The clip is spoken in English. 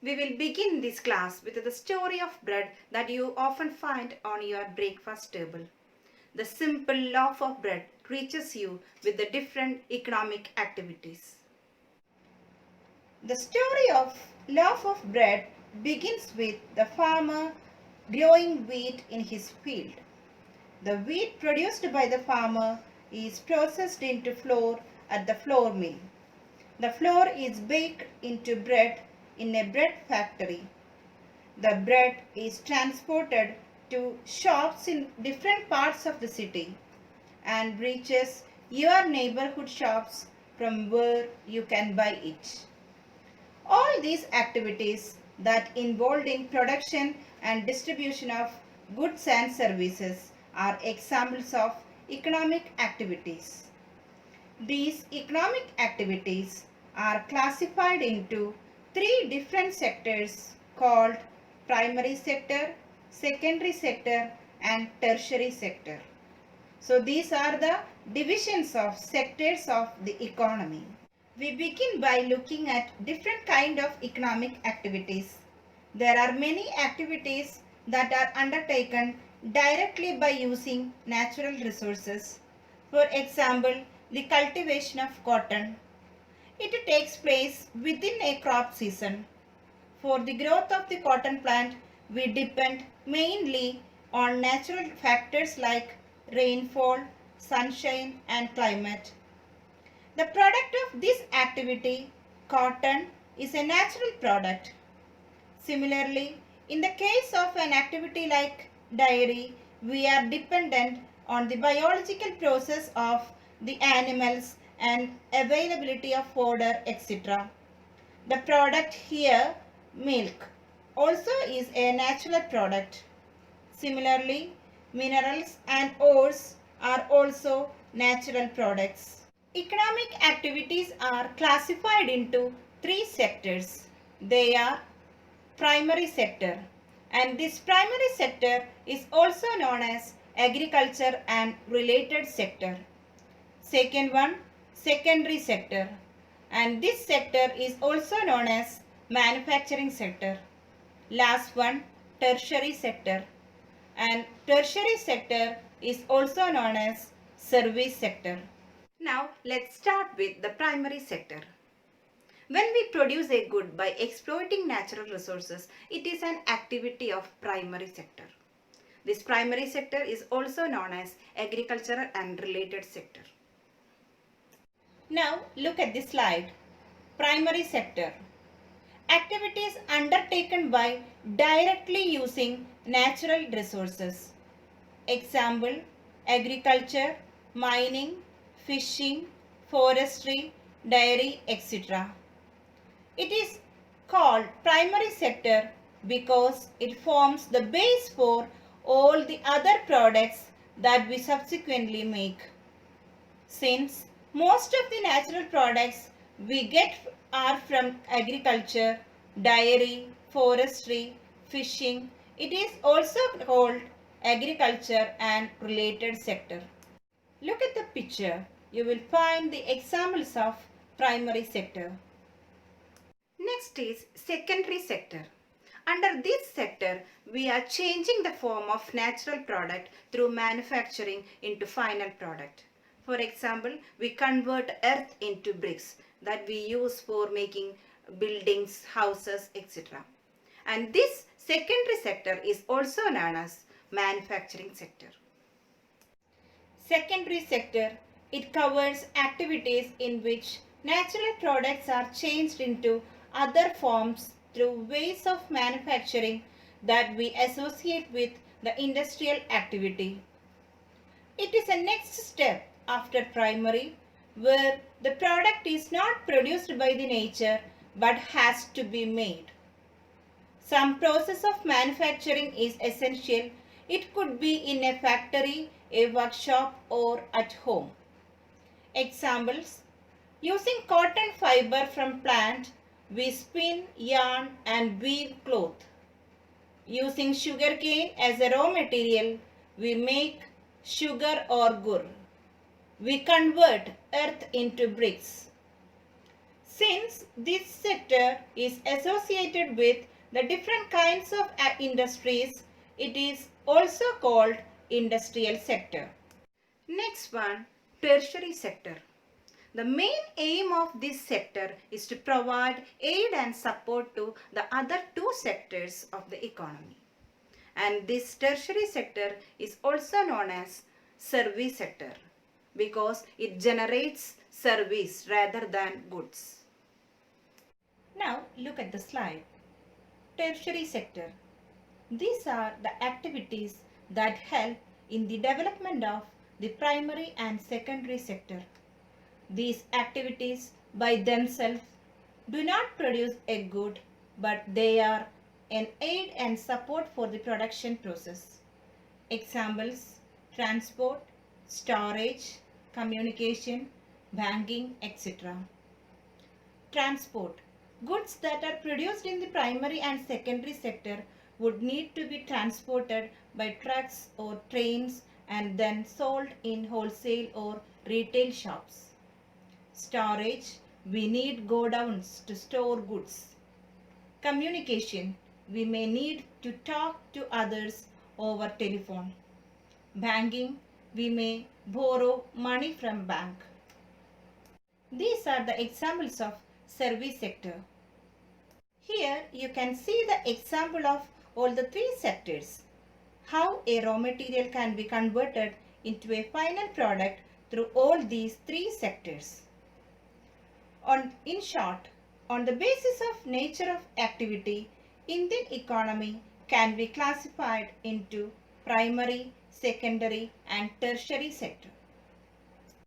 We will begin this class with the story of bread that you often find on your breakfast table. The simple loaf of bread reaches you with the different economic activities. The story of loaf of bread begins with the farmer growing wheat in his field. The wheat produced by the farmer is processed into flour at the flour mill. The flour is baked into bread in a bread factory. The bread is transported to shops in different parts of the city and reaches your neighborhood shops from where you can buy it. All these activities that involved in production and distribution of goods and services are examples of economic activities. These economic activities are classified into three different sectors called primary sector, secondary sector and tertiary sector. So these are the divisions of sectors of the economy. We begin by looking at different kind of economic activities. There are many activities that are undertaken directly by using natural resources. For example, the cultivation of cotton. It takes place within a crop season. For the growth of the cotton plant, we depend mainly on natural factors like rainfall, sunshine and climate. The product of this activity, cotton, is a natural product. Similarly, in the case of an activity like dairy, we are dependent on the biological process of the animals and availability of fodder, etc. The product here, milk, also is a natural product. Similarly, minerals and ores are also natural products. Economic activities are classified into three sectors. They are primary sector, and this primary sector is also known as agriculture and related sector. Second one, secondary sector, and this sector is also known as manufacturing sector. Last one, tertiary sector, and tertiary sector is also known as service sector. Now let's start with the primary sector. When we produce a good by exploiting natural resources, it is an activity of primary sector. This primary sector is also known as agricultural and related sector. Now look at this slide. Primary sector. Activities undertaken by directly using natural resources. Example, agriculture, mining, fishing, forestry, dairy, etc. It is called primary sector because it forms the base for all the other products that we subsequently make. Since most of the natural products we get are from agriculture, dairy, forestry, fishing, it is also called agriculture and related sector. Look at the picture. You will find the examples of primary sector. Next is secondary sector. Under this sector, we are changing the form of natural product through manufacturing into final product. For example, we convert earth into bricks that we use for making buildings, houses, etc. And this secondary sector is also known as manufacturing sector. Secondary sector, it covers activities in which natural products are changed into other forms through ways of manufacturing that we associate with the industrial activity. It is a next step after primary where the product is not produced by the nature but has to be made. Some process of manufacturing is essential. It could be in a factory, a workshop or at home. Examples: using cotton fiber from plant, we spin, yarn and weave cloth. Using sugarcane as a raw material, we make sugar or gur. We convert earth into bricks. Since this sector is associated with the different kinds of industries, it is also called industrial sector. Next one, tertiary sector. The main aim of this sector is to provide aid and support to the other two sectors of the economy. And this tertiary sector is also known as service sector because it generates service rather than goods. Now look at the slide. Tertiary sector. These are the activities that help in the development of the primary and secondary sector. These activities by themselves do not produce a good, but they are an aid and support for the production process. Examples: transport, storage, communication, banking, etc. Transport. Goods that are produced in the primary and secondary sector would need to be transported by trucks or trains and then sold in wholesale or retail shops. Storage. We need godowns to store goods. Communication. We may need to talk to others over telephone. Banking. We may borrow money from bank. These are the examples of service sector. Here you can see the example of all the three sectors. How a raw material can be converted into a final product through all these three sectors. In short, on the basis of nature of activity, Indian economy can be classified into primary, secondary and tertiary sector.